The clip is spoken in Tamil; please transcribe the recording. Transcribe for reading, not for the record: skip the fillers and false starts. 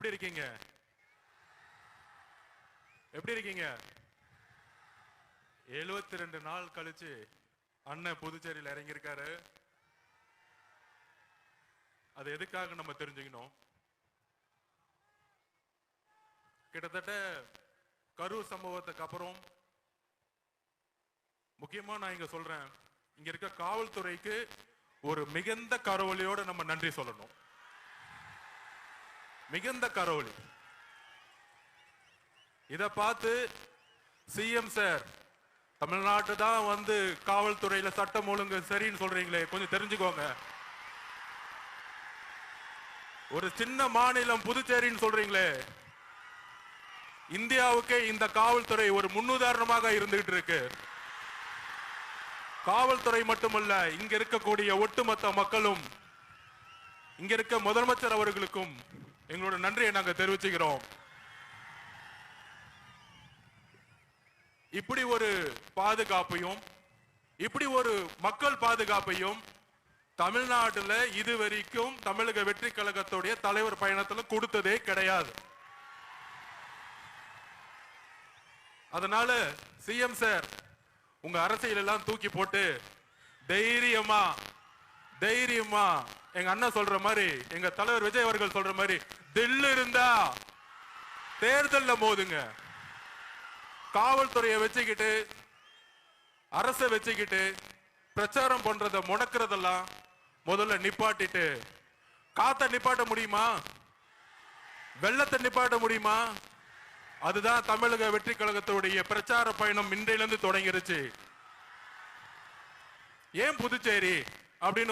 எப்படி இருக்கீங்க? எப்படி இருக்கீங்க? 72 நாள் கழிச்சு அண்ணன் புதுச்சேரியில் இறங்கியிருக்காரு. அது எதுக்காக நம்ம தெரிஞ்சுக்கணும். கிட்டத்தட்ட கரூர் சம்பவத்துக்கு அப்புறம் முக்கியமா நான் இங்க சொல்றேன், இங்க இருக்க காவல்துறைக்கு ஒரு மிகுந்த கரவொலியோட நம்ம நன்றி சொல்லணும். மிகுந்த கரவொலி. இத பார்த்து சிஎம் சார், தமிழ்நாட்டு தான் வந்து காவல்துறையில சட்டம் ஒழுங்கு சரின்னு சொல்றீங்களே, கொஞ்சம் தெரிஞ்சுக்கோங்க. ஒரு சின்ன மாநிலம் புதுச்சேரின்னு சொல்றீங்களே, இந்தியாவுக்கே இந்த காவல்துறை ஒரு முன்னுதாரணமாக இருந்துகிட்டு இருக்கு. காவல்துறை மட்டுமல்ல, இங்க இருக்கக்கூடிய ஒட்டுமொத்த மக்களும், இங்க இருக்க முதலமைச்சர் அவர்களுக்கும் எங்களோட நன்றியை நாங்க தெரிவிச்சுக்கிறோம். இப்படி ஒரு பாதுகாப்பையும், இப்படி ஒரு மக்கள் பாதுகாப்பையும் தமிழ்நாட்டில் இதுவரைக்கும் தமிழக வெற்றி கழகத்துடைய தலைவர் பயணத்தில் கொடுத்ததே கிடையாது. அதனால சிஎம் சார், உங்க அரசியல் எல்லாம் தூக்கி போட்டு தைரியமா தைரியமா எங்க அண்ணன் சொல்ற மாதிரி, எங்க தலைவர் விஜய் அவர்கள் சொல்ற மாதிரி, தில்லு இருந்தா தேர்தல்ல மோதுங்க. காவல்துறையை வச்சுக்கிட்டு, அரசை வச்சுக்கிட்டு பிரச்சாரம் பண்றத முடக்கிறதெல்லாம் முதல்ல நிப்பாட்டிட்டு, காத்த நிப்பாட்ட முடியுமா? வெள்ளத்தை நிப்பாட்ட முடியுமா? அதுதான் தமிழக வெற்றி கழகத்துடைய பிரச்சார பயணம் இன்றையிலிருந்து தொடங்கிருச்சு. ஏன் புதுச்சேரி அப்படின்னு ஒரு